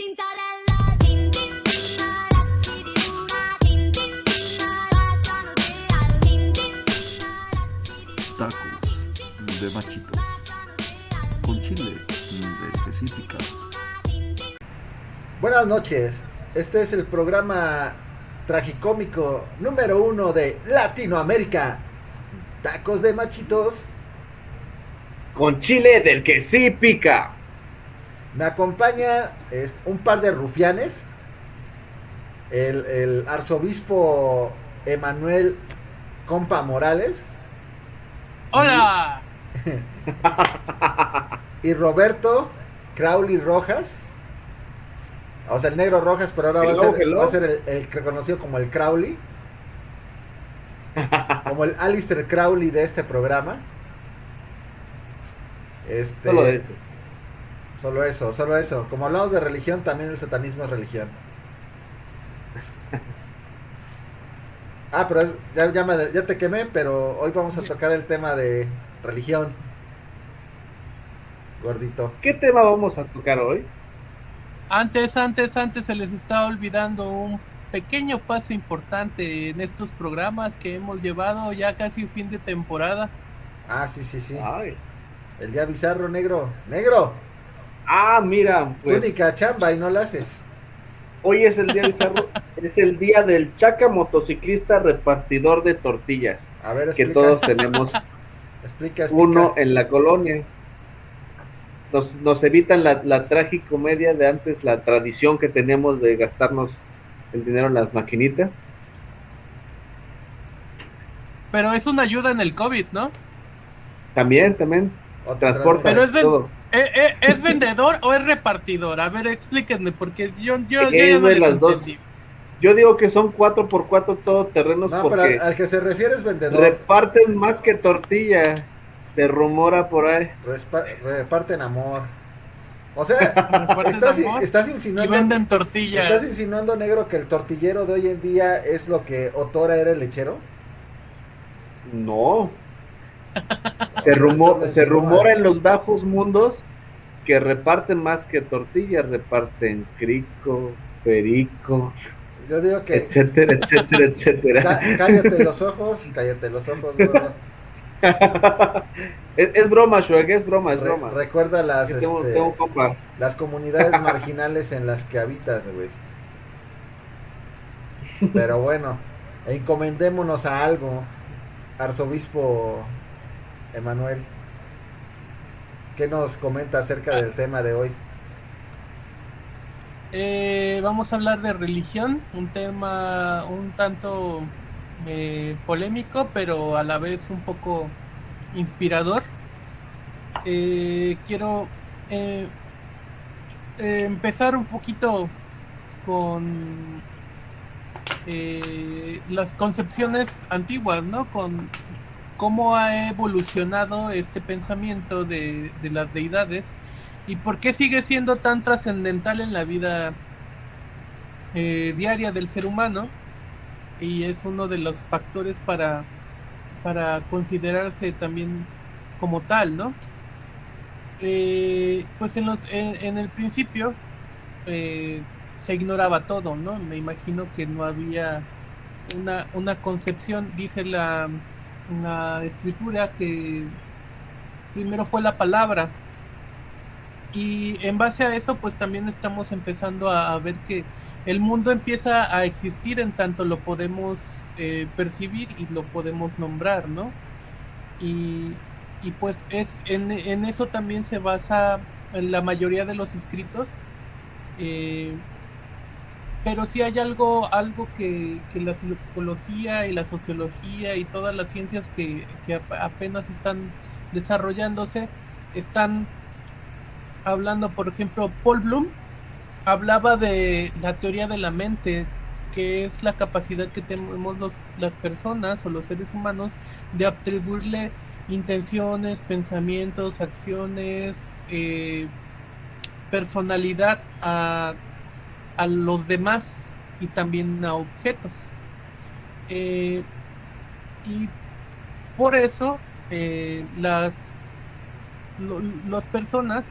Tintarella, tin tin tin, razzi di luna, tin tin tin, baciano te al tin tin tin, razzi di luna. Tacos de machitos con chile del que sí pica. Buenas noches, este es el programa tragicómico número 1 de Latinoamérica, Tacos de Machitos. Con chile del que sí pica. Me acompaña un par de rufianes, el arzobispo Emanuel Compa Morales ¡Hola! y Roberto Crowley Rojas, o sea, el negro Rojas, pero ahora va a ser el conocido como el Crowley, como el Alistair Crowley de este programa. Solo eso. Como hablamos de religión, también el satanismo es religión. Pero ya te quemé, pero hoy vamos a tocar el tema de religión, gordito. ¿Qué tema vamos a tocar hoy? Antes se les está olvidando un pequeño paso importante en estos programas que hemos llevado ya casi un fin de temporada. Sí. Ay. El día bizarro, negro. ¡Negro! Mira, pues. Túnica, chamba y no la haces. Hoy es el día bizarro, es el día del chaca motociclista repartidor de tortillas. A ver, explica. Que todos tenemos explica. Uno en la colonia. Nos evitan la tragicomedia de antes, la tradición que teníamos de gastarnos el dinero en las maquinitas. Pero es una ayuda en el COVID, ¿no? También. Transporta. Pero ¿es vendedor o es repartidor? A ver, explíquenme, porque yo ya no les entendí. Yo digo que son 4x4 todoterrenos. No, porque pero al que se refiere es vendedor. Reparten más que tortilla. Se rumora por ahí. Reparten amor. O sea, estás insinuando. Y venden tortillas. ¿Estás insinuando, negro, que el tortillero de hoy en día es lo que otrora era el lechero? No. Se rumora en los bajos mundos que reparten más que tortillas, reparten crico, perico. Yo digo que etcétera. Cállate los ojos, gordo. Es broma, Shuek, es broma. Recuerda tengo las comunidades marginales en las que habitas, güey. Pero bueno, encomendémonos a algo, arzobispo Emanuel. ¿Qué nos comenta acerca del tema de hoy? Vamos a hablar de religión, un tema un tanto polémico, pero a la vez un poco inspirador. Quiero empezar un poquito con las concepciones antiguas, ¿no? Con cómo ha evolucionado este pensamiento de las deidades y por qué sigue siendo tan trascendental en la vida diaria del ser humano, y es uno de los factores para considerarse también como tal, ¿no? Pues en el principio se ignoraba todo, ¿no? Me imagino que no había una concepción. Dice la escritura que primero fue la palabra, y en base a eso pues también estamos empezando a ver que el mundo empieza a existir en tanto lo podemos percibir y lo podemos nombrar, ¿no? Y pues en eso también se basa en la mayoría de los escritos, pero sí hay algo que la psicología y la sociología y todas las ciencias que apenas están desarrollándose están hablando. Por ejemplo, Paul Bloom hablaba de la teoría de la mente, que es la capacidad que tenemos las personas o los seres humanos de atribuirle intenciones, pensamientos, acciones, personalidad a los demás y también a objetos. Y por eso las personas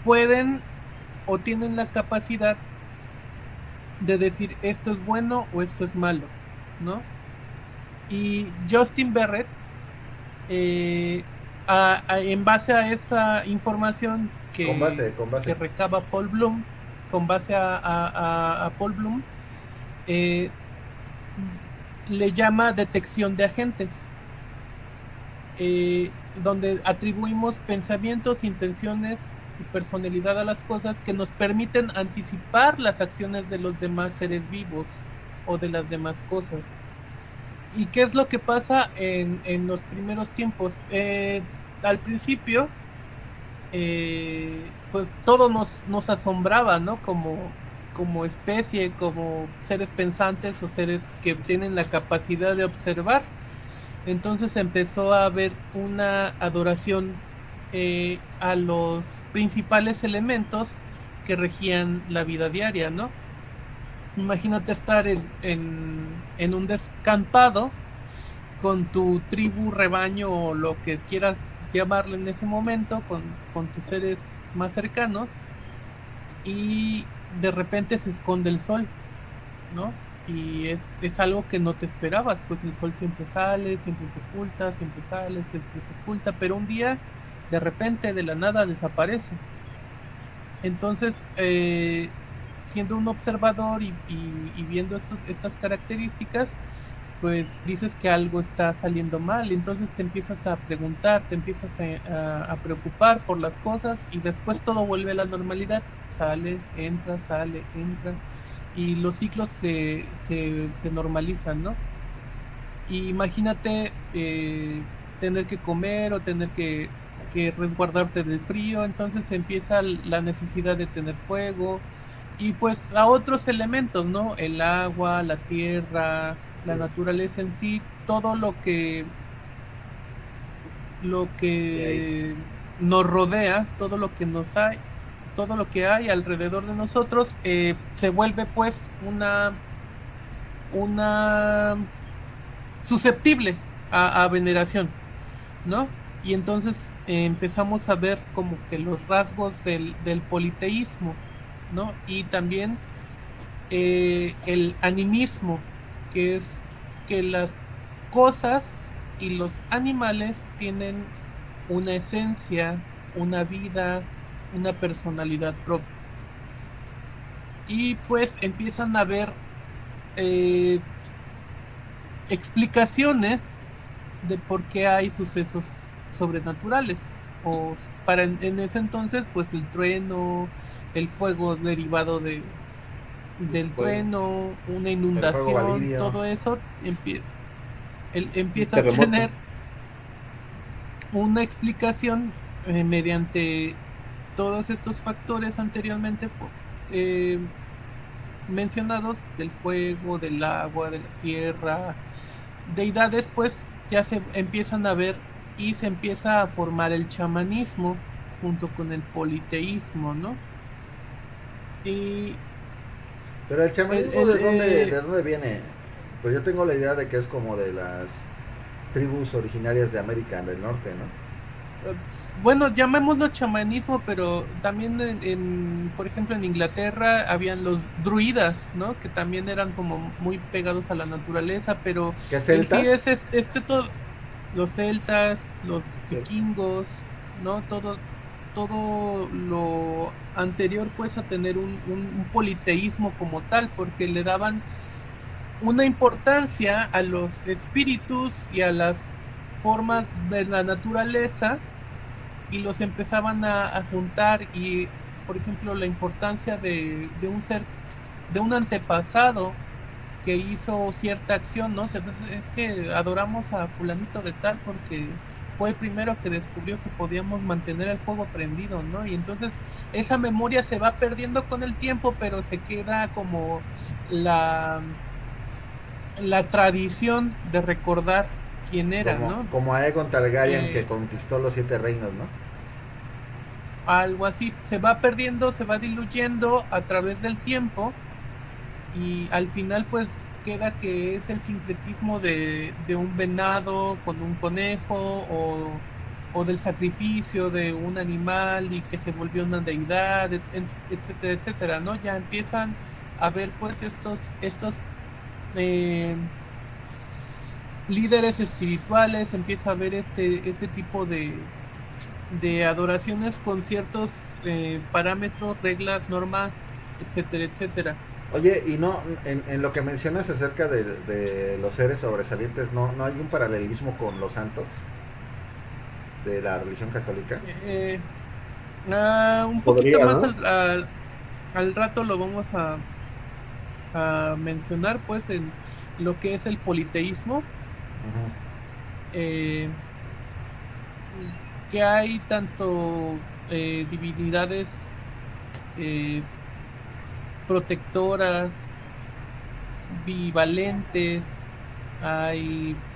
pueden o tienen la capacidad de decir esto es bueno o esto es malo, ¿no? Y Justin Barrett, en base a esa información Con base. que recaba Paul Bloom, con base a Paul Bloom, le llama detección de agentes, donde atribuimos pensamientos, intenciones y personalidad a las cosas que nos permiten anticipar las acciones de los demás seres vivos o de las demás cosas. ¿Y qué es lo que pasa en los primeros tiempos? Al principio, pues todo nos asombraba, ¿no? Como especie, como seres pensantes o seres que tienen la capacidad de observar. Entonces empezó a haber una adoración a los principales elementos que regían la vida diaria, ¿no? Imagínate estar en un descampado con tu tribu, rebaño o lo que quieras llamarle en ese momento, con tus seres más cercanos, y de repente se esconde el sol, ¿no? Y es algo que no te esperabas, pues el sol siempre sale, siempre se oculta, siempre sale, siempre se oculta, pero un día de repente de la nada desaparece. Entonces, siendo un observador y viendo estas características, pues dices que algo está saliendo mal, entonces te empiezas a preguntar, te empiezas a preocupar por las cosas y después todo vuelve a la normalidad, sale, entra, y los ciclos se normalizan, ¿no? Y imagínate tener que comer o tener que resguardarte del frío, entonces empieza la necesidad de tener fuego y pues a otros elementos, ¿no? El agua, la tierra, la naturaleza en sí, todo lo que nos rodea, todo lo que hay alrededor de nosotros, se vuelve pues una susceptible a veneración, ¿no? Y entonces empezamos a ver como que los rasgos del politeísmo, ¿no? Y también el animismo, que es que las cosas y los animales tienen una esencia, una vida, una personalidad propia. Y pues empiezan a haber explicaciones de por qué hay sucesos sobrenaturales, o en ese entonces pues el trueno, el fuego derivado del trueno, una inundación, todo eso empieza a tener una explicación mediante todos estos factores anteriormente mencionados, del fuego, del agua, de la tierra, deidades, pues ya se empiezan a ver y se empieza a formar el chamanismo junto con el politeísmo, ¿no? Pero el chamanismo, ¿de dónde viene? Pues yo tengo la idea de que es como de las tribus originarias de América del Norte, ¿no? Bueno, llamémoslo chamanismo, pero también por ejemplo en Inglaterra habían los druidas, ¿no? Que también eran como muy pegados a la naturaleza, pero ¿Qué celtas? en sí es todo, los celtas, los vikingos, ¿no? Todo lo anterior pues a tener un politeísmo como tal, porque le daban una importancia a los espíritus y a las formas de la naturaleza y los empezaban a juntar, y por ejemplo la importancia de un ser, de un antepasado que hizo cierta acción, ¿no? Es que adoramos a fulanito de tal porque fue el primero que descubrió que podíamos mantener el fuego prendido, ¿no? Y entonces esa memoria se va perdiendo con el tiempo, pero se queda como la tradición de recordar quién era, ¿no? Como Aegon Targaryen, que conquistó los 7 reinos, ¿no? Algo así, se va perdiendo, se va diluyendo a través del tiempo, y al final pues queda que es el sincretismo de un venado con un conejo, o del sacrificio de un animal y que se volvió una deidad, etcétera, etcétera, ¿no? Ya empiezan a ver pues estos líderes espirituales, empieza a ver este tipo de adoraciones con ciertos parámetros, reglas, normas, etcétera, etcétera. Oye, y no, en lo que mencionas acerca de los seres sobresalientes, ¿no hay un paralelismo con los santos de la religión católica? Un poquito Podría, más ¿no? al rato lo vamos a mencionar, pues, en lo que es el politeísmo, Ujú. eh, que hay tanto divinidades eh, protectoras, bivalentes, hay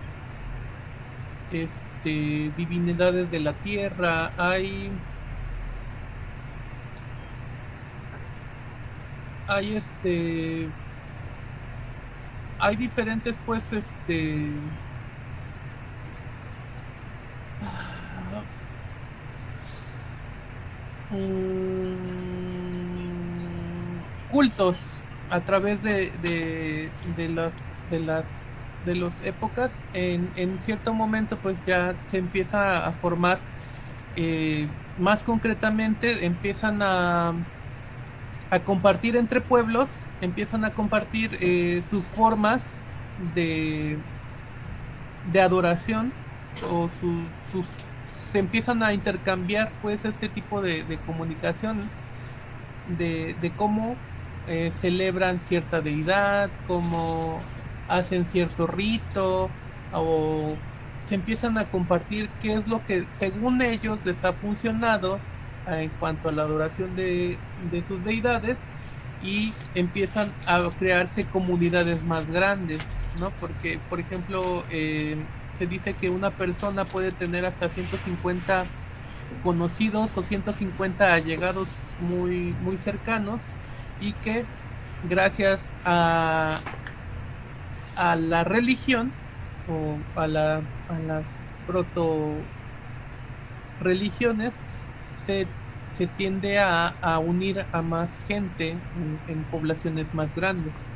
divinidades de la tierra, hay hay diferentes pues cultos a través de las épocas. En cierto momento pues ya se empieza a formar más concretamente, empiezan a compartir entre pueblos, empiezan a compartir sus formas de, de adoración o se empiezan a intercambiar pues este tipo de comunicación de cómo celebran cierta deidad, cómo hacen cierto rito, o se empiezan a compartir qué es lo que según ellos les ha funcionado en cuanto a la adoración de sus deidades, y empiezan a crearse comunidades más grandes, ¿no? Porque, por ejemplo, se dice que una persona puede tener hasta 150 conocidos o 150 allegados muy, muy cercanos, y que gracias a la religión o a las proto religiones se tiende a unir a más gente en poblaciones más grandes.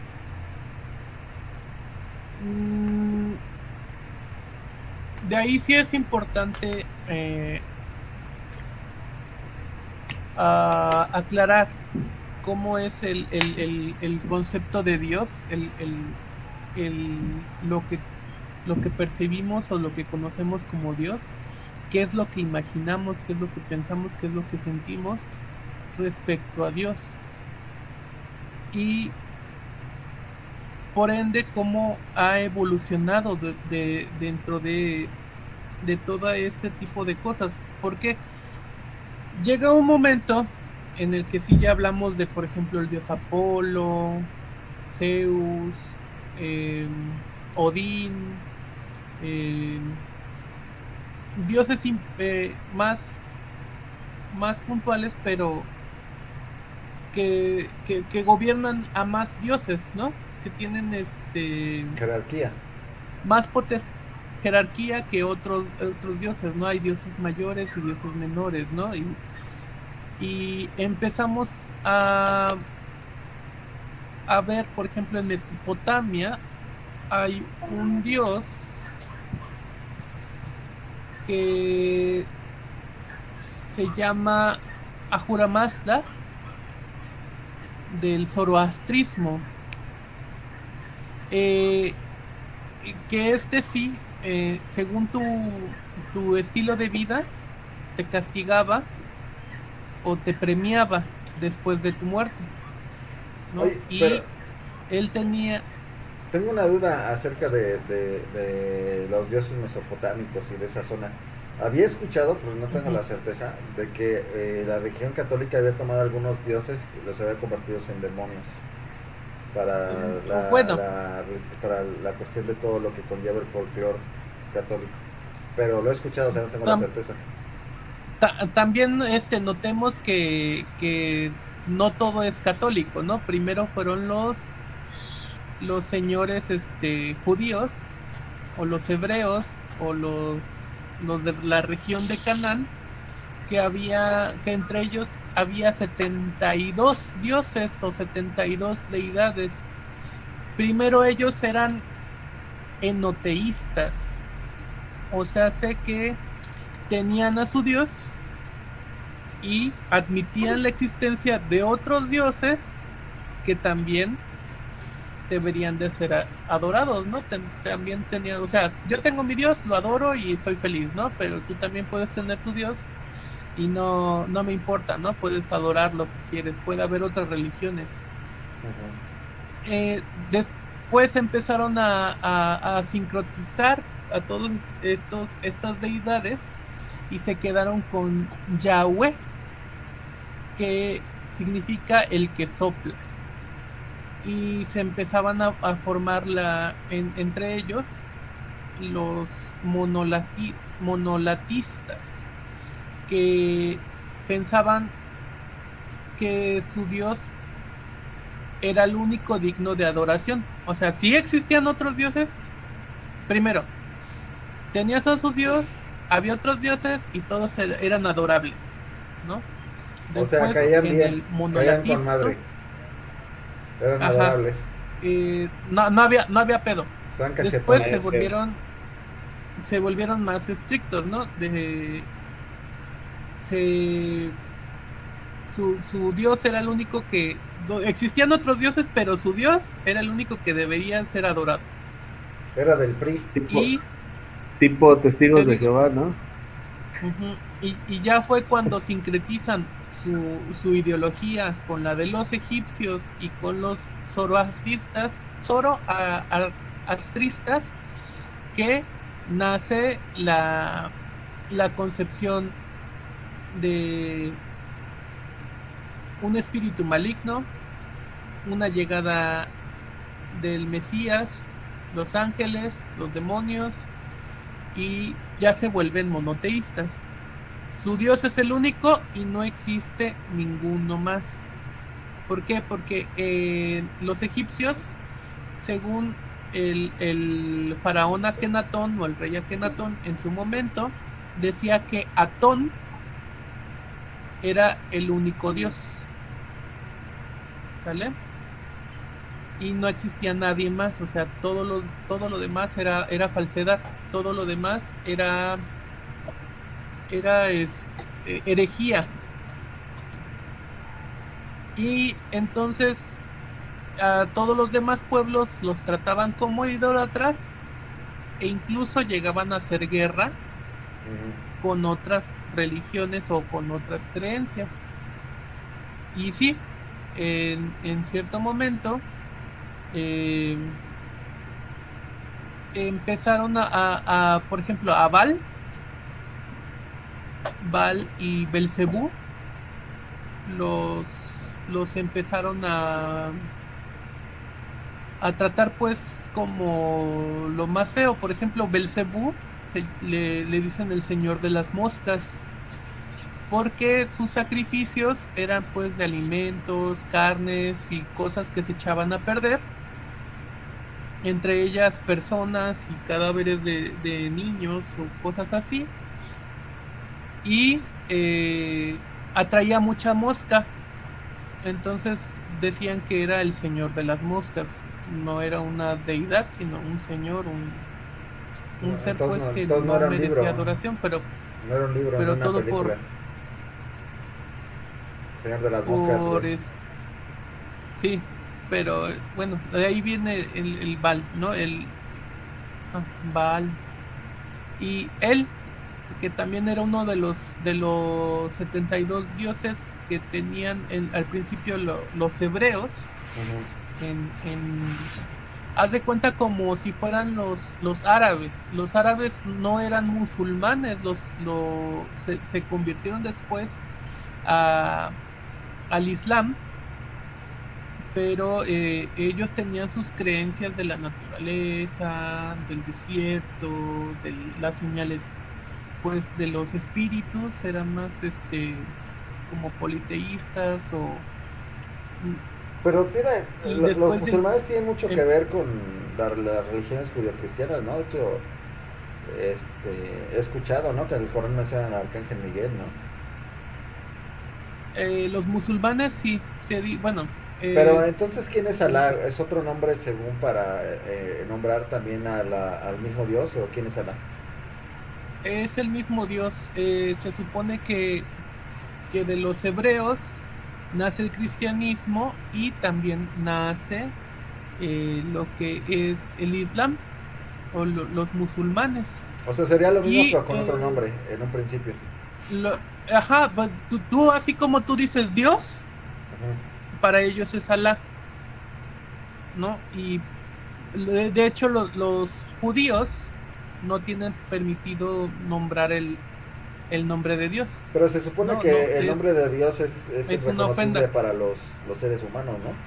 De ahí sí es importante aclarar cómo es el concepto de Dios, lo que percibimos o lo que conocemos como Dios, qué es lo que imaginamos, qué es lo que pensamos, qué es lo que sentimos respecto a Dios, y por ende cómo ha evolucionado dentro de todo este tipo de cosas, porque llega un momento en el que sí ya hablamos de, por ejemplo, el dios Apolo, Zeus, Odín, dioses más puntuales, pero que gobiernan a más dioses, ¿no? Que tienen Jerarquía. más jerarquía que otros dioses, ¿no? Hay dioses mayores y dioses menores, ¿no? Y empezamos a ver, por ejemplo, en Mesopotamia hay un dios que se llama Ahura Mazda, del zoroastrismo, que sí, según tu estilo de vida, te castigaba o te premiaba después de tu muerte, ¿no? Oye, y pero él tenía... tengo una duda acerca de los dioses mesopotámicos y de esa zona. Había escuchado, pero no tengo la certeza, de que la religión católica había tomado algunos dioses y los había convertido en demonios para Bueno. para la cuestión de todo lo que conlleva el folclore católico. Pero lo he escuchado, o sea, no tengo la certeza. También notemos que no todo es católico, ¿no? Primero fueron los señores judíos, o los hebreos, o los los de la región de Canaán, que entre ellos había 72 dioses o 72 deidades. Primero ellos eran enoteístas, o sea, sé que tenían a su dios y admitían la existencia de otros dioses que también deberían de ser adorados, ¿no? También tenían, o sea, yo tengo mi dios, lo adoro y soy feliz, ¿no? Pero tú también puedes tener tu dios y no me importa, ¿no? Puedes adorarlo si quieres, puede haber otras religiones. Después empezaron a sincretizar a todos estas deidades y se quedaron con Yahweh, que significa el que sopla, y se empezaban a formar entre ellos los monolatistas, que pensaban que su dios era el único digno de adoración. O sea, sí existían otros dioses. Primero, tenías a su dios, había otros dioses y todos eran adorables, ¿no? O sea, Después, caían en bien, el caían monolatismo, con madre. Eran Ajá. adorables. No había pedo. Estaban Después cachetones. se volvieron más estrictos, ¿no? Su dios era el único que... Existían otros dioses, pero su dios era el único que debería ser adorado. Era del PRI. Tipo testigos de Te digo. Jehová, ¿no? Ujú. Y ya fue cuando sincretizan su ideología con la de los egipcios y con los zoroastristas, que nace la concepción de un espíritu maligno, una llegada del Mesías, los ángeles, los demonios, y ya se vuelven monoteístas. Su dios es el único y no existe ninguno más. ¿Por qué? Porque los egipcios, según el faraón Akenatón o el rey Akenatón en su momento, decía que Atón era el único dios. ¿Sale? Y no existía nadie más, o sea, todo lo demás era falsedad, todo lo demás era herejía. Y entonces a todos los demás pueblos los trataban como idólatras e incluso llegaban a hacer guerra con otras religiones o con otras creencias. Y sí, en cierto momento empezaron por ejemplo, a Baal y Belcebú los empezaron a tratar pues como lo más feo. Por ejemplo, Belcebú le dicen el señor de las moscas, porque sus sacrificios eran pues de alimentos, carnes y cosas que se echaban a perder, entre ellas personas y cadáveres de niños o cosas así, y atraía mucha mosca. Entonces decían que era el señor de las moscas, no era una deidad, sino un señor, un ser pues que no merecía adoración, pero no era un libro, pero no todo película. Señor de las moscas. Sí, pero bueno, de ahí viene el Baal, ¿no? Baal. Y él, que también era uno de los 72 dioses que tenían al principio los hebreos. Haz de cuenta como si fueran los árabes. Los árabes no eran musulmanes, se convirtieron después al Islam, pero ellos tenían sus creencias de la naturaleza, del desierto, de las señales pues de los espíritus, eran más como politeístas o... Pero los después musulmanes tienen mucho que ver con las religiones judio-cristianas, ¿no? De hecho, he escuchado, ¿no? Que en el Corán menciona al Arcángel Miguel, ¿no? Los musulmanes sí, bueno, Pero entonces, ¿quién es Alá? ¿Es otro nombre según para nombrar también al mismo Dios o quién es Alá? es el mismo Dios. Se supone que de los hebreos nace el cristianismo y también nace lo que es el Islam o los musulmanes. O sea, sería lo mismo Y, pero con otro nombre en un principio. Lo- ajá, pues tú, así como tú dices Dios, Ujú. para ellos es Alá, ¿no? Y de hecho los judíos no tienen permitido nombrar el nombre de Dios. Pero se supone No, que no, el nombre de Dios es es una irreconocible ofenda. para los seres humanos, ¿no?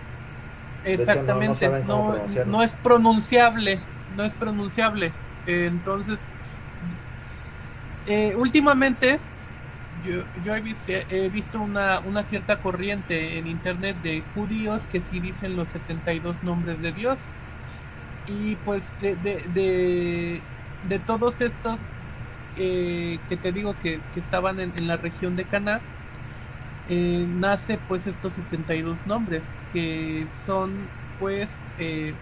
De hecho, no Exactamente, saben cómo pronunciarlo. no es pronunciable, no es pronunciable. Entonces, últimamente yo he visto una cierta corriente en internet de judíos que sí dicen los 72 nombres de Dios. Y pues de todos estos que te digo que estaban en la región de Cana, nace pues estos 72 nombres que son pues eh,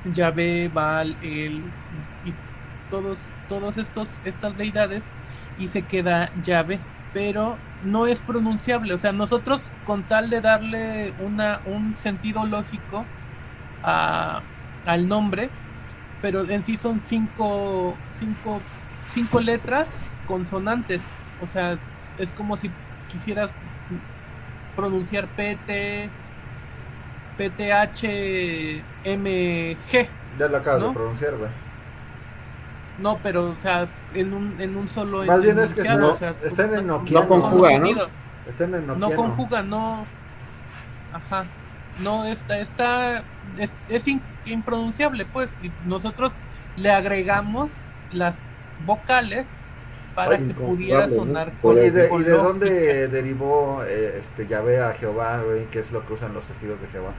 Yahvé, Baal, El y todos estas deidades, y se queda Yahvé, pero no es pronunciable. O sea, nosotros con tal de darle un sentido lógico a, al nombre, pero en sí son cinco letras consonantes. O sea, es como si quisieras pronunciar PTHMG, Ya lo acabas ¿no? de pronunciar, güey. No, pero, o sea, en un solo Más bien es que enunciado, no, o sea, está en el no noquiano. No conjuga, ¿no? sonido. Está en el No noquiano. conjuga, no. Ajá. No, es impronunciable, pues. Y nosotros le agregamos las vocales para Ay, que pudiera inconjugable, ¿no? sonar Oye, ¿y con de lógica. dónde derivó Yahvé a Jehová, güey? ¿Qué es lo que usan los testigos de Jehová?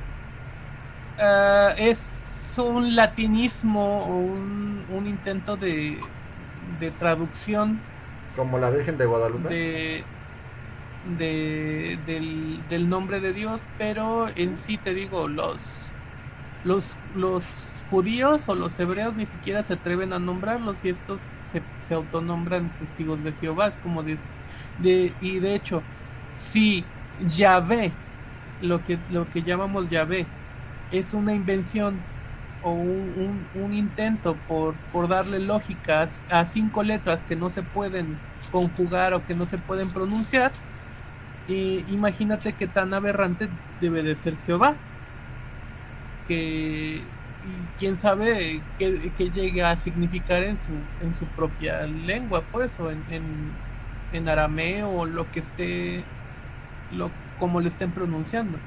Es un latinismo o un intento de traducción Como la Virgen de Guadalupe. del nombre de Dios, pero en sí te digo, los judíos o los hebreos ni siquiera se atreven a nombrarlos, y estos se autonombran testigos de Jehová. Es como y de hecho, si Yahvé, lo que llamamos Yahvé, es una invención o un intento por darle lógica a 5 letras que no se pueden conjugar o que no se pueden pronunciar, imagínate qué tan aberrante debe de ser Jehová, que quién sabe qué llegue a significar en su propia lengua, pues, o en arameo, o lo que esté, como le estén pronunciando.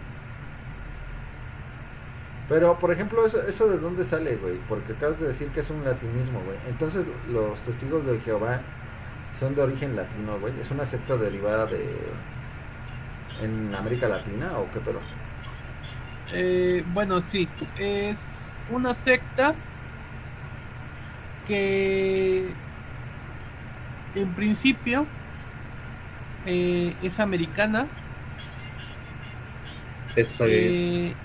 Pero, por ejemplo, eso de dónde sale, güey. Porque acabas de decir que es un latinismo, güey. Entonces, los testigos de Jehová son de origen latino, güey. ¿Es una secta derivada en América Latina o qué pedo? Bueno, sí, es una secta que en principio es americana. Está bien.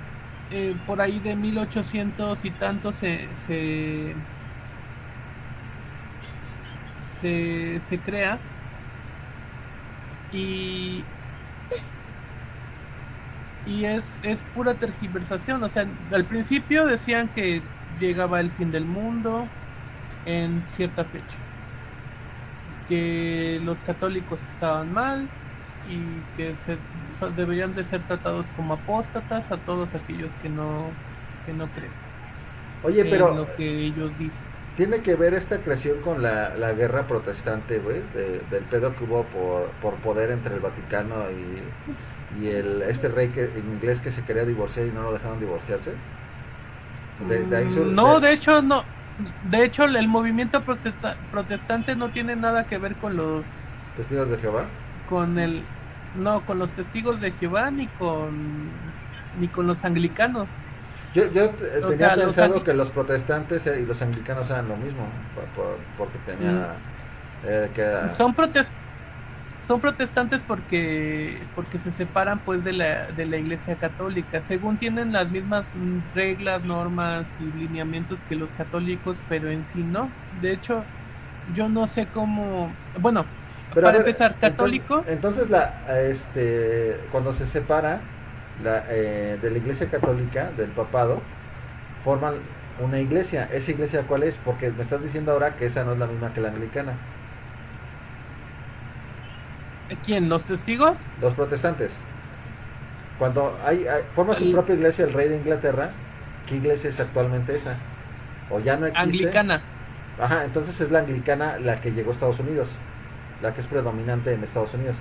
Por ahí de 1800 y tanto se crea, y es pura tergiversación. O sea, al principio decían que llegaba el fin del mundo en cierta fecha, que los católicos estaban mal y que deberían de ser tratados como apóstatas a todos aquellos que no creen Oye, en pero lo que ellos dicen. tiene que ver esta creación con la guerra protestante, güey, del pedo que hubo por poder entre el Vaticano y este rey inglés que se quería divorciar y no lo dejaron divorciarse. De ahí No, de hecho no. De hecho, el movimiento protestante no tiene nada que ver con los testigos de Jehová. con los testigos de Jehová ni con los anglicanos. O tenía sea, pensado que los protestantes y los anglicanos eran lo mismo, porque tenía son son protestantes porque se separan pues de la Iglesia Católica. Según tienen las mismas reglas, normas y lineamientos que los católicos, pero en sí no. De hecho, yo no sé cómo, bueno, Pero a para ver, empezar, católico, entonces cuando se separa de la Iglesia Católica, del papado, forman una iglesia. ¿Esa iglesia cuál es? Porque me estás diciendo ahora que esa no es la misma que la anglicana. ¿quién? ¿Los testigos? Los protestantes. Cuando forma su El- propia iglesia el rey de Inglaterra, ¿qué iglesia es actualmente esa? ¿O ya no existe? Anglicana. Ajá, entonces es la anglicana la que llegó a Estados Unidos, la que es predominante en Estados Unidos.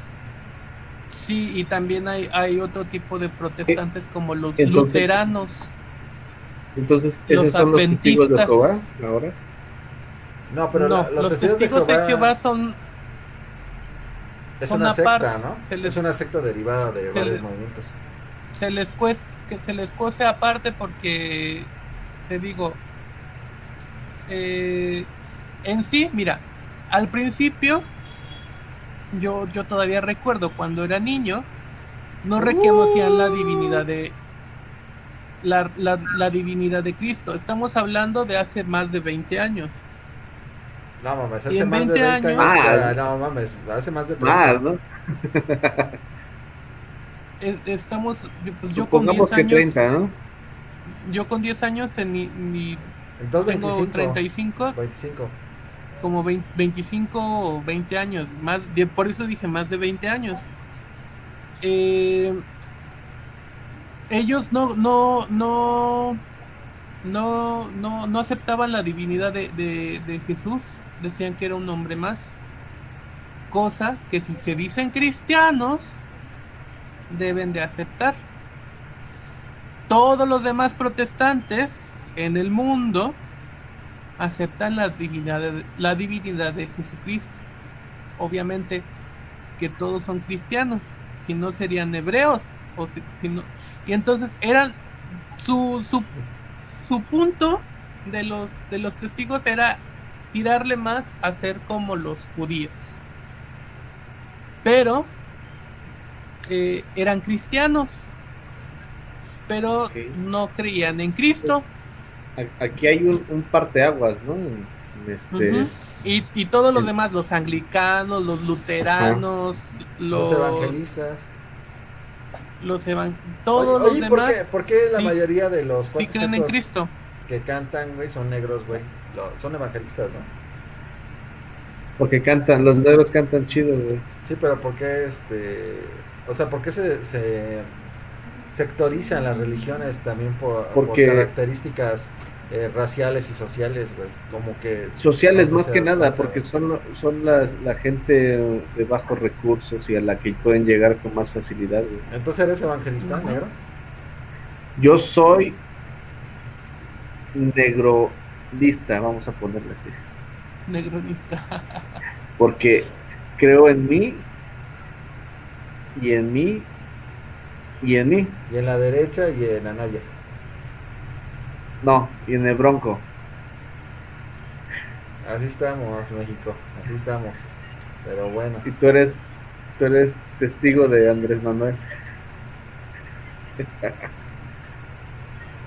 Sí, y también hay otro tipo de protestantes como los Entonces- luteranos, Entonces, los ¿esos son los testigos de Jehová adventistas. ahora? No, pero No, los testigos de Jehová son es son una secta, aparte. ¿no? Se les, Es una secta derivada de se varios le- movimientos. se les cose aparte porque, te digo, en sí, mira, al principio yo todavía recuerdo cuando era niño, no reconocían la divinidad de la divinidad de Cristo. Estamos hablando de hace más de 20 años. No mames, Y hace en más de 20 20 años. años- No mames, hace más de 30. Más, ¿no? Estamos, pues yo con Supongamos 10 que años, 30, ¿no? yo con 10 años Entonces tengo 25. 35, 25. como 25 o 20 años, por eso dije más de 20 años. Ellos no aceptaban la divinidad de Jesús, decían que era un hombre más, cosa que si se dicen cristianos deben de aceptar. Todos los demás protestantes en el mundo aceptan la divinidad de Jesucristo. Obviamente que todos son cristianos, si no serían hebreos o si no. Y entonces eran su punto de los testigos era tirarle más a ser como los judíos. Pero eran cristianos, pero Ok. no creían en Cristo. Aquí hay un parteaguas, ¿no? Ujú. Y todos los en- demás, los anglicanos, los luteranos, Los evangelistas. todos Oye, los ¿por demás ¿por qué la sí, mayoría de los sí cuates creen en estos Cristo. que cantan, güey, son negros, güey? Son evangelistas, ¿no? Porque los negros cantan chido, güey. Sí, pero ¿por qué o sea, ¿por qué se sectorizan las religiones también por Porque- características raciales y sociales, güey? Como que Sociales no sé más si que te das nada, cuenta, porque güey. son la gente de bajos recursos y a la que pueden llegar con más facilidad, güey. Entonces eres evangelista, Ujú. negro. Yo soy negrolista, vamos a ponerle así, Negronista. porque creo en mí y en mí y en mí, Y en la derecha y en Anaya. no, y en el Bronco. Así estamos, México. Así estamos. Pero bueno. Y tú eres testigo de Andrés Manuel.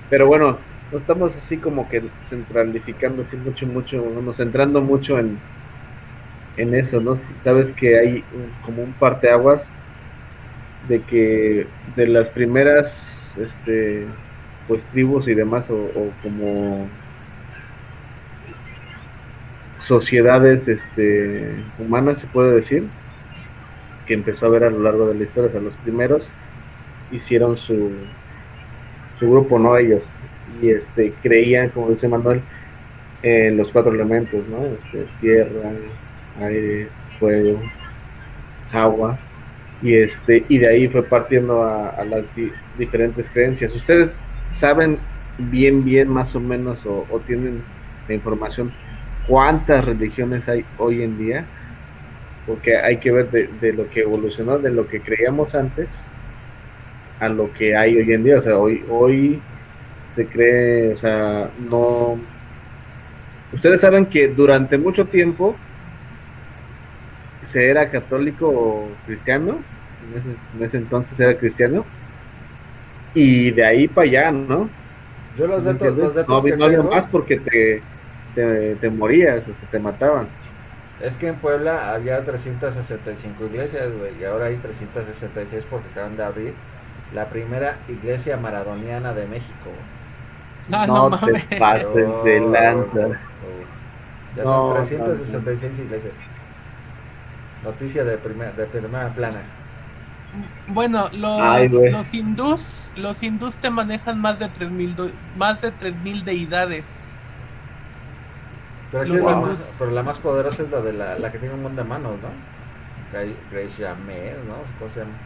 Pero bueno, no estamos así como que centralificando así mucho, nos centrando mucho en eso, ¿no? Sabes que hay como un parteaguas de que de las primeras pues tribus y demás o como sociedades humanas, se puede decir, que empezó a ver a lo largo de la historia. O sea, los primeros hicieron su grupo, no ellos, y creían, como dice Manuel, en los 4 elementos, ¿no? Tierra, aire, fuego, agua, y de ahí fue partiendo a las diferentes creencias. ¿Ustedes saben bien más o menos o tienen la información cuántas religiones hay hoy en día? Porque hay que ver de lo que evolucionó, de lo que creíamos antes a lo que hay hoy en día. O sea, hoy se cree, o sea, no... Ustedes saben que durante mucho tiempo se era católico o cristiano, en ese entonces era cristiano, y de ahí para allá, ¿no? Yo ¿Me entiendes? los No, datos que no había tengo más porque te morías, o sea, te mataban. es que en Puebla había 365 iglesias, güey, y ahora hay 366 porque acaban de abrir la primera iglesia maradoniana de México. Ah, No no te mames. pases de lanza. Ya son No, no, 366 iglesias. Noticia de primera plana. Bueno, Ay, güey. los hindús te manejan más de 3000 deidades. Pero aquí Los es hindús. pero la más poderosa es la de la que tiene un montón de manos, ¿no? Grace Yamer, ¿no? ¿Cómo se llama?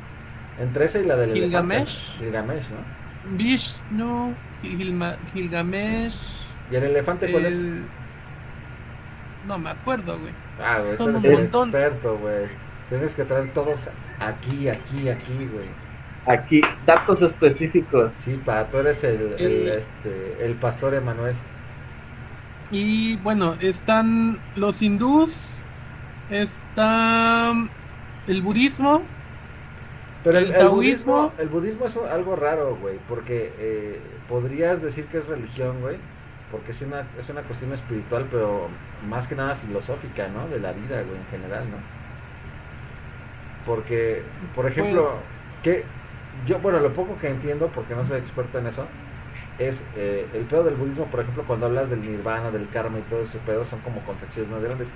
Entre esa y la del Gilgamesh. elefante. Gilgamesh, ¿no? Vishnu, Gilgamesh. ¿Y el elefante cuál es? No me acuerdo, güey. Ah, güey, tú Son eres un el montón. experto, güey. Tienes que traer todos aquí, güey. Aquí, datos específicos. Sí, tú eres Eh, el pastor Emanuel. Y bueno, están los hindús, está el budismo, Pero el taoísmo. el budismo es algo raro, güey, porque podrías decir que es religión, güey, porque es una cuestión espiritual, pero más que nada filosófica, ¿no? De la vida, güey, en general, ¿no? Porque, por ejemplo, Pues, que bueno, lo poco que entiendo, porque no soy experto en eso, es el pedo del budismo, por ejemplo, cuando hablas del nirvana, del karma y todo ese pedo, son como concepciones más grandes.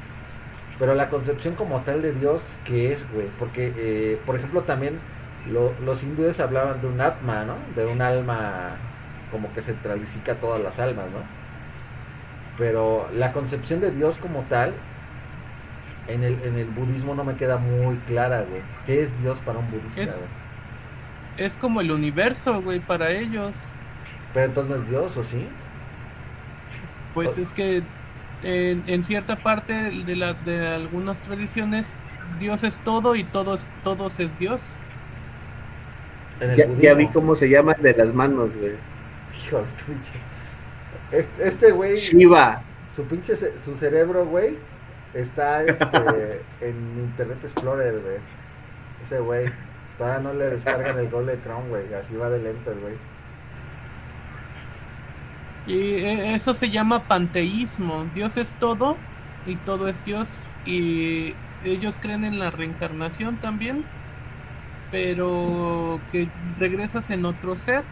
Pero la concepción como tal de Dios, ¿qué es, güey? Porque, por ejemplo, también los hindúes hablaban de un atma, ¿no? De un alma como que centralifica todas las almas, ¿no? Pero la concepción de Dios como tal, en el budismo no me queda muy clara, güey. ¿Qué es Dios para un budista, es, güey? es como el universo, güey, para ellos. Pero entonces no es Dios, ¿o sí? Pues es que en cierta parte de algunas tradiciones, Dios es todo y todos es Dios. En el Ya vi budismo. cómo se llama el de las manos, güey. Hijo de tu pinche. Este güey, Shiva. su cerebro, güey, está en Internet Explorer, güey. Ese güey. Todavía no le descargan el Google Chrome, güey. Así va de lento el güey. Y eso se llama panteísmo. Dios es todo y todo es Dios. Y ellos creen en la reencarnación también, pero que regresas en otro ser.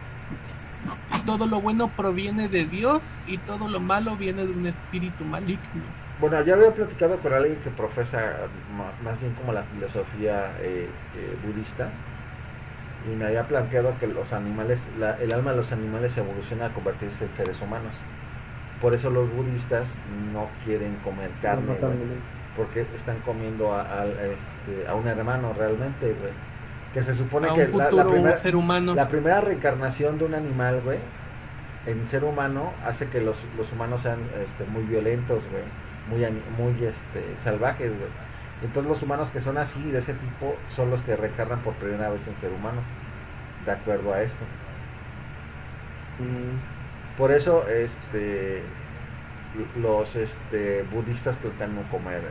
Y todo lo bueno proviene de Dios y todo lo malo viene de un espíritu maligno. Bueno, ya había platicado con alguien que profesa más bien como la filosofía budista. Y me había planteado que los animales, el alma de los animales evoluciona a convertirse en seres humanos. Por eso los budistas no quieren comer carne, güey, porque están comiendo a un hermano realmente, güey. Que se supone A que un futuro ser humano. la primera reencarnación de un animal, güey, en ser humano hace que los humanos sean muy violentos, güey, muy salvajes, güey. Entonces los humanos que son así, de ese tipo, son los que reencarnan por primera vez en ser humano, de acuerdo a esto. Por eso los budistas plantean no comer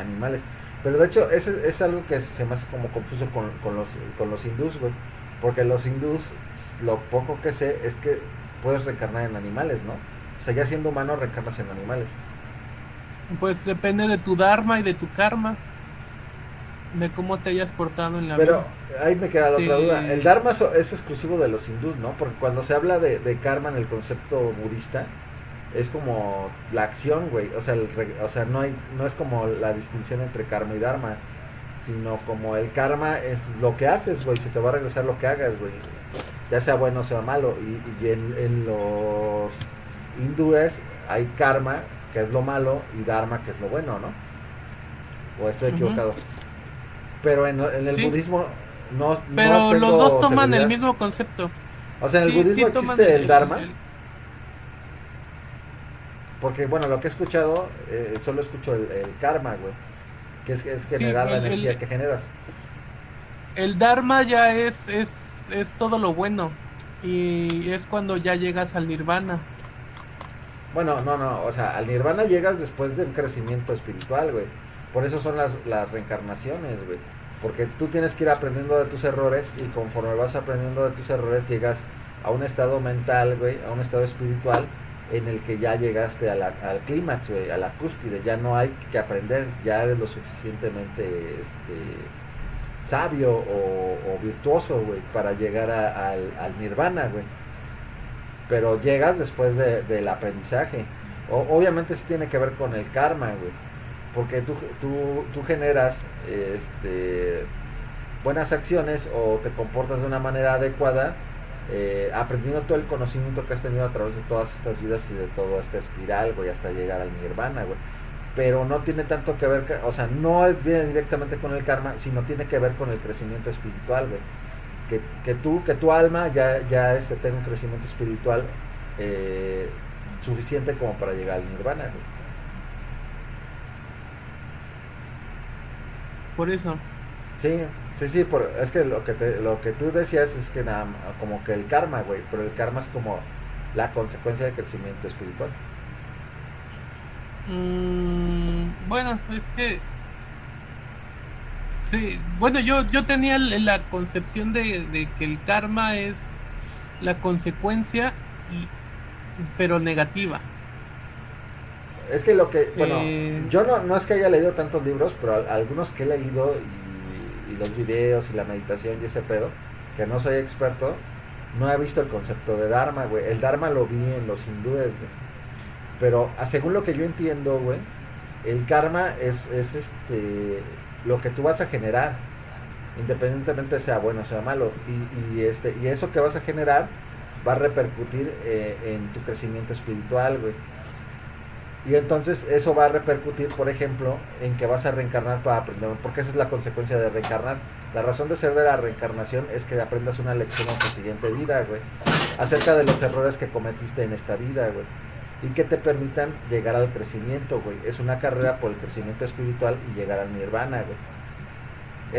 animales. Pero de hecho es algo que se me hace como confuso con los hindús, güey. Porque los hindús, lo poco que sé es que puedes reencarnar en animales, ¿no? O sea, ya siendo humano reencarnas en animales. Pues depende de tu dharma y de tu karma, de cómo te hayas portado en la Pero vida. ahí me queda la otra duda. El dharma es exclusivo de los hindús, ¿no? Porque cuando se habla de karma en el concepto budista, es como la acción, güey. O sea, no es como la distinción entre karma y dharma, sino como el karma es lo que haces, güey. Se te va a regresar lo que hagas, güey. Ya sea bueno o sea malo. Y en los hindúes hay karma, que es lo malo, y dharma, que es lo bueno, ¿no? ¿O estoy equivocado? Pero en el Sí. budismo no Pero tengo los dos toman seguridad. el mismo concepto. O sea, en el Sí, budismo sí toman existe el dharma. el- Porque, bueno, lo que he escuchado, solo escucho el karma, güey. Que es generar la energía que generas. El dharma ya es todo lo bueno. y es cuando ya llegas al nirvana. Bueno, no, o sea, al nirvana llegas después de un crecimiento espiritual, güey. Por eso son las reencarnaciones, güey. Porque tú tienes que ir aprendiendo de tus errores y conforme vas aprendiendo de tus errores llegas a un estado mental, güey, a un estado espiritual en el que ya llegaste al clímax, güey, a la cúspide. Ya no hay que aprender, ya eres lo suficientemente sabio o virtuoso, güey, para llegar al nirvana, güey. Pero llegas después del aprendizaje. Obviamente sí tiene que ver con el karma, güey. Porque tú generas buenas acciones o te comportas de una manera adecuada, aprendiendo todo el conocimiento que has tenido a través de todas estas vidas y de toda esta espiral, güey, hasta llegar al nirvana, güey. Pero no tiene tanto que ver, o sea, no viene directamente con el karma, sino tiene que ver con el crecimiento espiritual, güey. Que tu alma ya tenga un crecimiento espiritual suficiente como para llegar al nirvana, güey. Por eso. Sí, es que lo que tú decías es que nada, como que el karma, güey, pero el karma es como la consecuencia del crecimiento espiritual. Bueno, es que sí, bueno, yo tenía la concepción de que el karma es la consecuencia, y, pero negativa. Es que bueno, Eh, yo no es que haya leído tantos libros, pero algunos que he leído y los videos y la meditación y ese pedo, que no soy experto, no he visto el concepto de Dharma, güey. El Dharma lo vi en los hindúes, güey. Pero según lo que yo entiendo, güey, el karma es lo que tú vas a generar, independientemente sea bueno o sea malo. Y eso que vas a generar va a repercutir en tu crecimiento espiritual, güey. Y entonces eso va a repercutir, por ejemplo, en que vas a reencarnar para aprender, porque esa es la consecuencia de reencarnar. La razón de ser de la reencarnación es que aprendas una lección en tu siguiente vida, güey, acerca de los errores que cometiste en esta vida, güey, y que te permitan llegar al crecimiento, güey. Es una carrera por el crecimiento espiritual y llegar al nirvana, güey.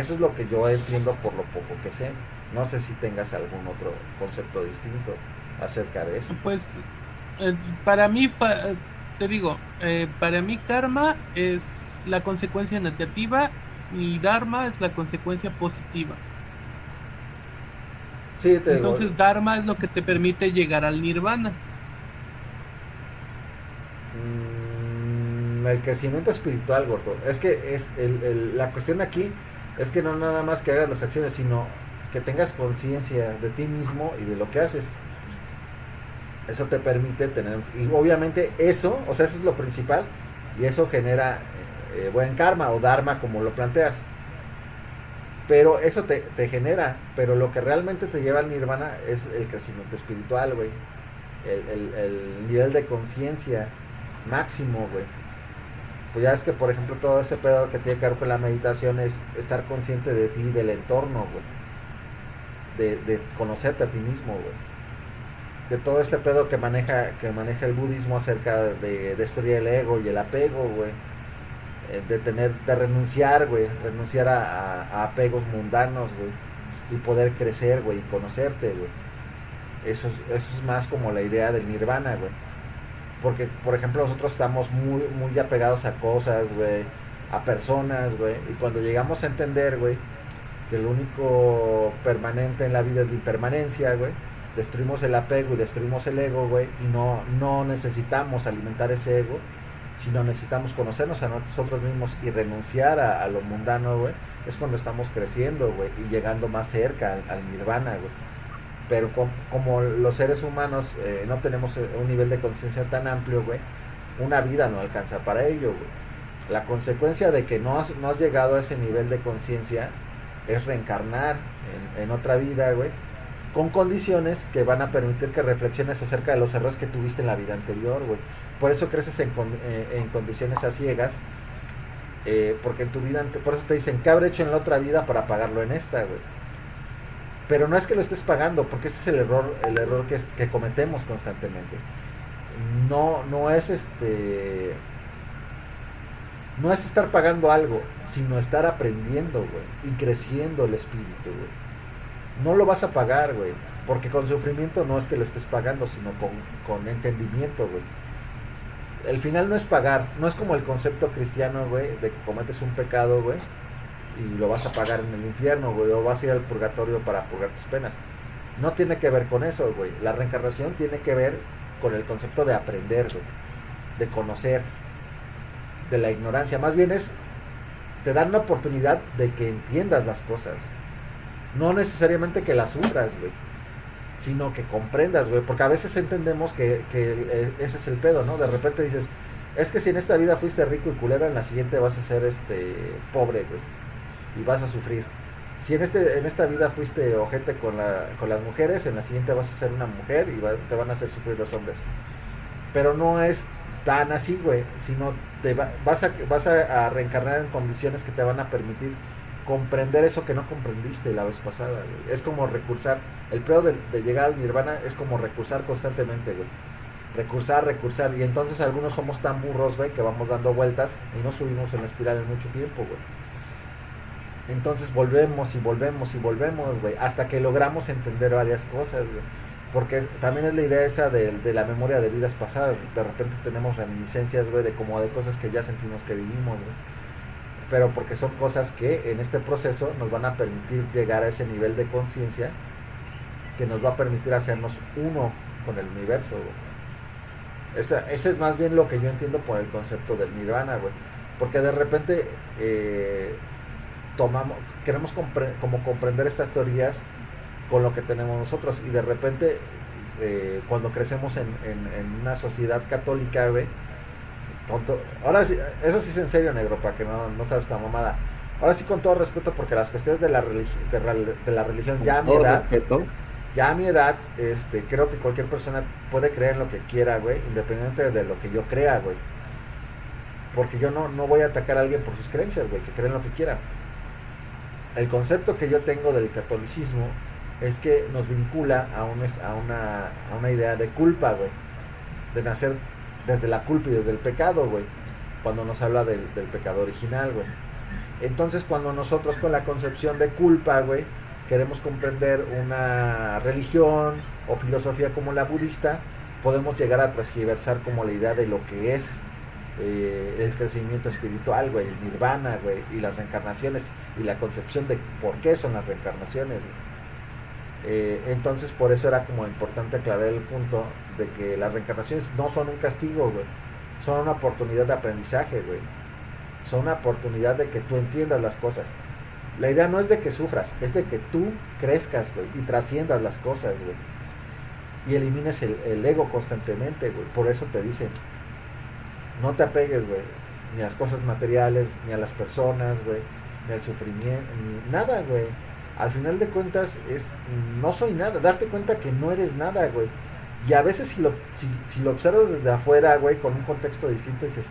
Eso es lo que yo entiendo por lo poco que sé. No sé si tengas algún otro concepto distinto acerca de eso. pues eh, para mí, te digo, para mí karma es la consecuencia negativa y dharma es la consecuencia positiva. Sí, te digo. Entonces dharma es lo que te permite llegar al nirvana. El crecimiento espiritual, gordo. Es que la cuestión aquí es que no nada más que hagas las acciones, sino que tengas conciencia de ti mismo y de lo que haces. Eso te permite tener, y obviamente eso, o sea, eso es lo principal, y eso genera buen karma o dharma como lo planteas. Pero eso te genera, pero lo que realmente te lleva al nirvana es el crecimiento espiritual, güey. El nivel de conciencia máximo, güey. Pues ya es que, por ejemplo, todo ese pedo que tiene que ver con la meditación es estar consciente de ti, del entorno, güey. De conocerte a ti mismo, güey. De todo este pedo que maneja el budismo acerca de destruir el ego y el apego, güey. De renunciar, güey. Renunciar a apegos mundanos, güey. Y poder crecer, güey, y conocerte, güey. Eso es más como la idea del nirvana, güey. Porque, por ejemplo, nosotros estamos muy apegados a cosas, güey, a personas, güey. Y cuando llegamos a entender, güey, que lo único permanente en la vida es la impermanencia, güey, destruimos el apego y destruimos el ego, güey. Y no necesitamos alimentar ese ego, sino necesitamos conocernos a nosotros mismos y renunciar a lo mundano, güey. Es cuando estamos creciendo, güey, y llegando más cerca al nirvana, güey. Pero como los seres humanos no tenemos un nivel de conciencia tan amplio, güey, una vida no alcanza para ello, güey. La consecuencia de que no has llegado a ese nivel de conciencia es reencarnar en otra vida, güey, con condiciones que van a permitir que reflexiones acerca de los errores que tuviste en la vida anterior, güey. Por eso creces en condiciones a ciegas, porque en tu vida, por eso te dicen, ¿qué habré hecho en la otra vida para pagarlo en esta, güey? Pero no es que lo estés pagando, porque ese es el error que cometemos constantemente. No es no es estar pagando algo, sino estar aprendiendo, güey, y creciendo el espíritu, güey. no lo vas a pagar, güey. Porque con sufrimiento no es que lo estés pagando, sino con entendimiento, güey. El final no es pagar, no es como el concepto cristiano, güey, de que cometes un pecado, güey, y lo vas a pagar en el infierno, güey, o vas a ir al purgatorio para purgar tus penas. No tiene que ver con eso, güey. La reencarnación tiene que ver con el concepto de aprender, güey, de conocer, de la ignorancia. Más bien te dan la oportunidad de que entiendas las cosas. No necesariamente que las sufras, güey, sino que comprendas, güey, porque a veces entendemos que ese es el pedo, ¿no? De repente dices, es que si en esta vida fuiste rico y culero, en la siguiente vas a ser pobre, güey, y vas a sufrir. Si en esta vida fuiste ojete con las mujeres, en la siguiente vas a ser una mujer y te van a hacer sufrir los hombres. Pero no es tan así, güey, sino vas a reencarnar en condiciones que te van a permitir comprender eso que no comprendiste la vez pasada, güey. Es como recursar. El peor de llegar al nirvana es como recursar constantemente, güey. Recursar. Y entonces algunos somos tan burros, güey, que vamos dando vueltas y no subimos en la espiral en mucho tiempo, güey. Entonces volvemos, güey, hasta que logramos entender varias cosas, güey. Porque también es la idea esa de la memoria de vidas pasadas. De repente tenemos reminiscencias, güey, de cosas que ya sentimos que vivimos, güey. Pero porque son cosas que en este proceso nos van a permitir llegar a ese nivel de conciencia que nos va a permitir hacernos uno con el universo, güey. Ese es más bien lo que yo entiendo por el concepto del nirvana, güey. Porque de repente queremos como comprender estas teorías con lo que tenemos nosotros, y de repente cuando crecemos en una sociedad católica, güey, ahora sí, eso sí es en serio, negro, para que no sabes la mamada. Ahora sí, con todo respeto, porque las cuestiones de la religión ya a mi edad, creo que cualquier persona puede creer en lo que quiera, güey, independiente de lo que yo crea, güey. Porque yo no voy a atacar a alguien por sus creencias, güey, que creen lo que quiera. El concepto que yo tengo del catolicismo es que nos vincula a una idea de culpa, güey, de nacer desde la culpa y desde el pecado, güey, cuando nos habla del pecado original, güey. Entonces, cuando nosotros con la concepción de culpa, güey, queremos comprender una religión o filosofía como la budista, podemos llegar a transgiversar como la idea de lo que es el crecimiento espiritual, güey, el nirvana, güey, y las reencarnaciones, y la concepción de por qué son las reencarnaciones, güey. Entonces por eso era como importante aclarar el punto de que las reencarnaciones no son un castigo, güey, son una oportunidad de aprendizaje, güey, son una oportunidad de que tú entiendas las cosas. La idea no es de que sufras, es de que tú crezcas, güey, y trasciendas las cosas, güey, y elimines el ego constantemente, güey. Por eso te dicen, no te apegues, güey, ni a las cosas materiales, ni a las personas, güey, ni al sufrimiento, ni nada, güey. Al final de cuentas no soy nada, darte cuenta que no eres nada, güey. Y a veces si lo observas desde afuera, güey, con un contexto distinto, dices,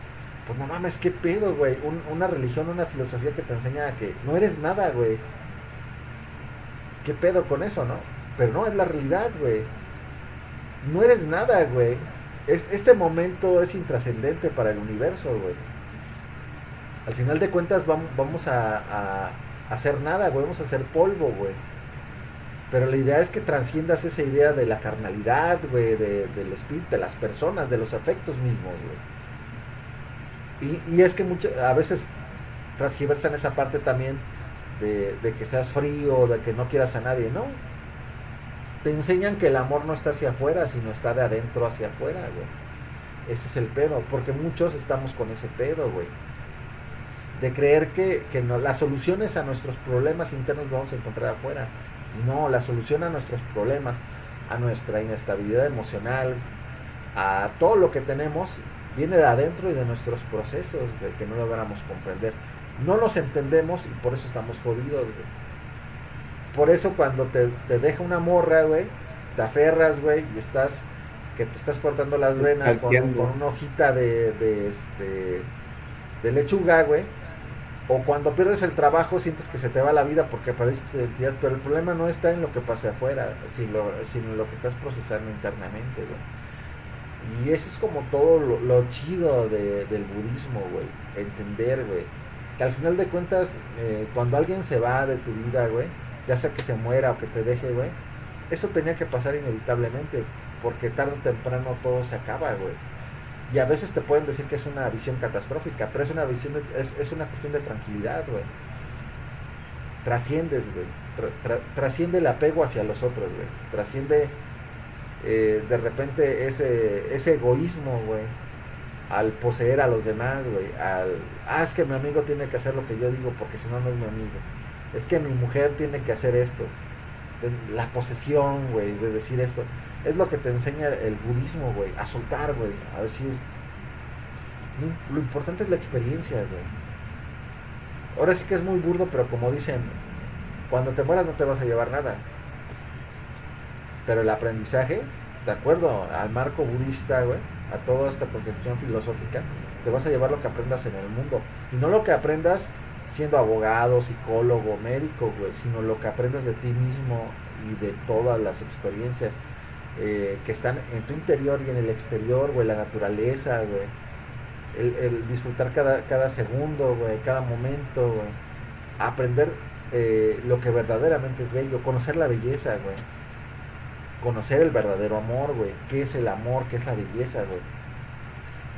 pues no mames, qué pedo, güey. Una religión, una filosofía que te enseña que no eres nada, güey. ¿Qué pedo con eso, no? Pero no, es la realidad, güey. No eres nada, güey. Este momento es intrascendente para el universo, güey. Al final de cuentas vamos a hacer nada, güey, vamos a hacer polvo, güey. Pero la idea es que transciendas esa idea de la carnalidad, güey, del espíritu, de las personas, de los afectos mismos, güey. Y es que a veces transgiversan esa parte también de que seas frío, de que no quieras a nadie, ¿no? Te enseñan que el amor no está hacia afuera, sino está de adentro hacia afuera, güey. Ese es el pedo, porque muchos estamos con ese pedo, güey. De creer que las soluciones a nuestros problemas internos vamos a encontrar afuera. No, la solución a nuestros problemas, a nuestra inestabilidad emocional, a todo lo que tenemos, viene de adentro y de nuestros procesos, güey, que no logramos comprender. No los entendemos y por eso estamos jodidos, güey. Por eso cuando te deja una morra, güey, te aferras, güey, y que te estás cortando las venas con una hojita de lechuga, güey. O cuando pierdes el trabajo sientes que se te va la vida porque perdiste tu identidad, pero el problema no está en lo que pase afuera, sino en lo que estás procesando internamente, güey. Y eso es como todo lo chido del budismo, güey. Entender, güey, que al final de cuentas, cuando alguien se va de tu vida, güey, ya sea que se muera o que te deje, güey, eso tenía que pasar inevitablemente, porque tarde o temprano todo se acaba, güey. Y a veces te pueden decir que es una visión catastrófica, pero es una visión, es una cuestión de tranquilidad, güey. Trasciendes, güey. Trasciende el apego hacia los otros, güey. Trasciende de repente ese egoísmo, güey, al poseer a los demás, güey, es que mi amigo tiene que hacer lo que yo digo porque si no, no es mi amigo. Es que mi mujer tiene que hacer esto. La posesión, güey, de decir esto. Es lo que te enseña el budismo, güey, a soltar, güey, a decir, lo importante es la experiencia, güey. Ahora sí que es muy burdo, pero como dicen, cuando te mueras no te vas a llevar nada. Pero el aprendizaje, de acuerdo al marco budista, güey, a toda esta concepción filosófica, te vas a llevar lo que aprendas en el mundo. Y no lo que aprendas siendo abogado, psicólogo, médico, güey, sino lo que aprendas de ti mismo y de todas las experiencias que están en tu interior y en el exterior, güey, la naturaleza, güey. El disfrutar cada segundo, güey, cada momento, güey. Aprender lo que verdaderamente es bello, conocer la belleza, güey. Conocer el verdadero amor, güey. ¿Qué es el amor? ¿Qué es la belleza, güey?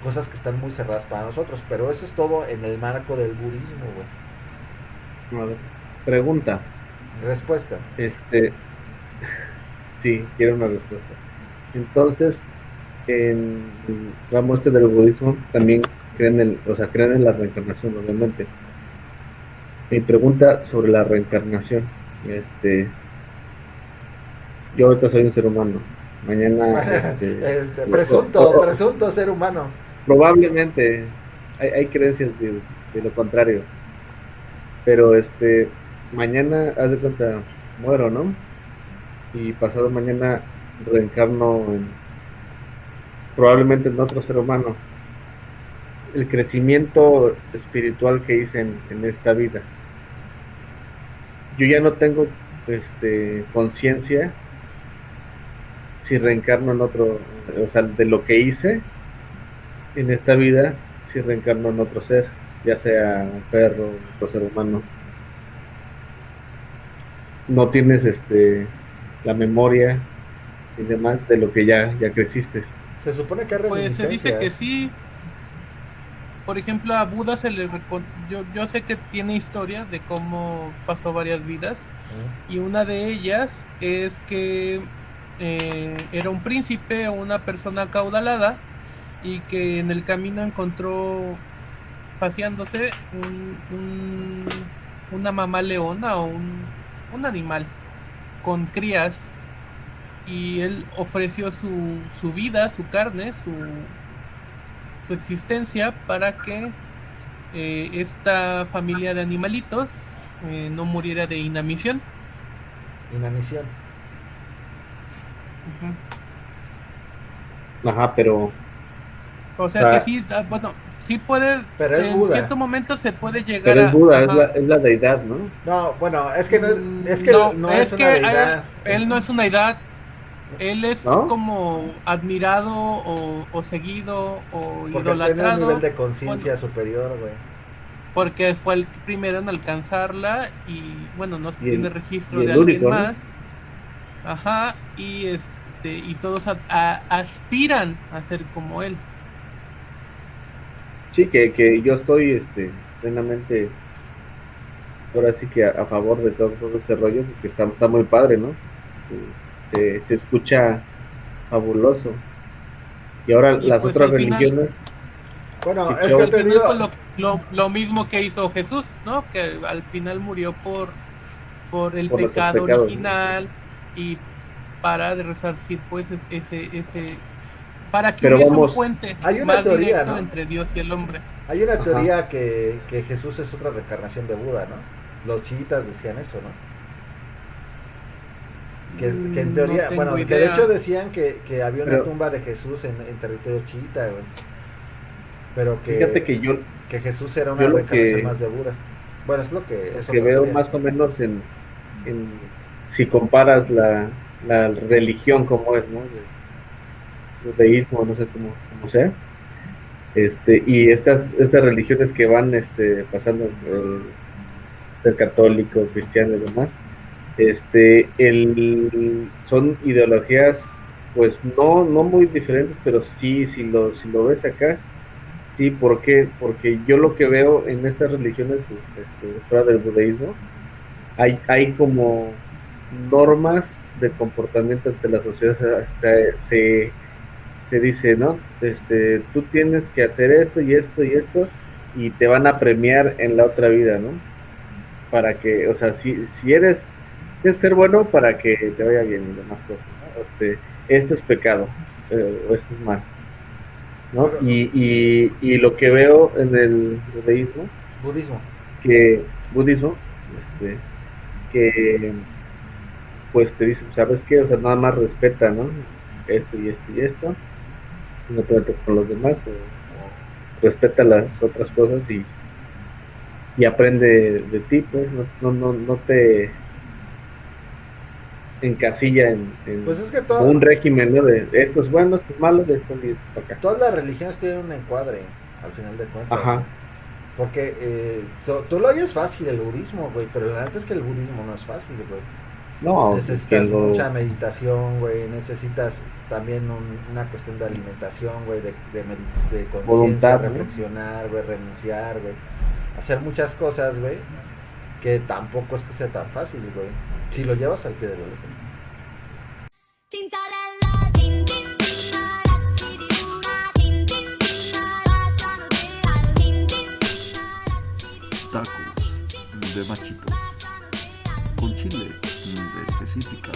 Cosas que están muy cerradas para nosotros, pero eso es todo en el marco del budismo, güey. A ver, pregunta. Respuesta. Sí, quiero una respuesta. Entonces, en la muerte del budismo también creen en la reencarnación, obviamente. Mi pregunta sobre la reencarnación, yo ahorita soy un ser humano, mañana presunto ser humano. probablemente hay creencias de lo contrario, pero mañana, haz de cuenta, muero, ¿no? Y pasado mañana reencarno probablemente en otro ser humano. El crecimiento espiritual que hice en esta vida, yo ya no tengo conciencia si reencarno en otro, o sea, de lo que hice en esta vida, si reencarno en otro ser, ya sea un perro, otro ser humano. No tienes la memoria y demás de lo que ya creciste. Se supone que hay Pues se dice reminiscencias. que sí. Por ejemplo, a Buda yo sé que tiene historia de cómo pasó varias vidas, y una de ellas es que era un príncipe o una persona acaudalada y que en el camino encontró paseándose una mamá leona o un animal con crías, y él ofreció su vida, su carne, su existencia para que esta familia de animalitos no muriera de inanición. Inanición. Ujú. Ajá, pero O sea que sí, bueno, sí puede, Pero es en Buda. cierto momento se puede llegar pero es Buda, ajá. es la deidad, ¿no? No, bueno, es que no es que no es una que deidad. él no es una deidad. Él es ¿No? como admirado o seguido o Porque tiene un idolatrado nivel de conciencia superior, güey. porque fue el primero en alcanzarla, y bueno, no se Y el- tiene registro y de el alguien único, ¿no? más. Ajá, y y todos aspiran a ser como él. Sí, que yo estoy plenamente, ahora sí que a favor de todo este rollo, porque está muy padre, ¿no? Se escucha fabuloso. Y ahora Y las pues otras al final- religiones, Bueno, Sí, es yo- que Al te final digo, fue lo mismo que hizo Jesús, ¿no? Que al final murió por el Por nuestros pecado pecados, original, y para resarcir pues ese para que Pero hubiese vamos, un puente hay una más teoría, directo ¿no? entre Dios y el hombre. hay una Ajá. teoría que Jesús es otra reencarnación de Buda, ¿no? Los chiitas decían eso, ¿no? Que en No teoría, tengo bueno, que idea. de hecho decían que había una Pero- tumba de Jesús en territorio chiita, güey. Pero fíjate que yo que Jesús era una yo lo reencarnación que- más de Buda. Bueno, es lo que es que otra veo teoría. más o menos si comparas la religión como es, ¿no? El deísmo, no sé cómo sea, y estas religiones que van pasando ser católico, cristiano y demás, Son ideologías, pues no muy diferentes, pero sí, si lo ves acá, sí. ¿Por qué? Porque yo lo que veo en estas religiones, fuera del budeísmo, hay como normas de comportamiento ante la sociedad. Hasta se dice, ¿no? Tú tienes que hacer esto y esto y esto, y te van a premiar en la otra vida, ¿no? Para que, o sea, si tienes que ser bueno para que te vaya bien y demás cosas, ¿no? Esto es pecado, o esto es mal, ¿no? Pero- Y lo que veo en el budismo, Budismo. que budismo, este, que pues te dicen, ¿sabes qué? O sea, nada más respeta, ¿no? Esto y esto y esto, no te metas con los demás, o respeta las otras cosas y aprende de ti, pues, no te encasilla en Pues es que como un régimen, ¿no? De esto es bueno, esto es malo, de esto y esto para acá. todas las religiones tienen un encuadre, al final de cuentas. Ajá. ¿No? Porque tú lo oyes fácil el budismo, güey, pero la neta es que el budismo no es fácil, güey. No, Necesitas quien lo- mucha meditación, güey. Necesitas también una cuestión de alimentación, güey, de conciencia, Voluntad, ¿no? reflexionar, güey, renunciar, güey. Hacer muchas cosas, güey, que tampoco es que sea tan fácil, güey. Si lo llevas al pie de la letra. Tintorella, tin tin tinara, chiriura, tin tin tinara, chano de aru, tin tin tinara, Tacos de machitos con chile de que sí pica.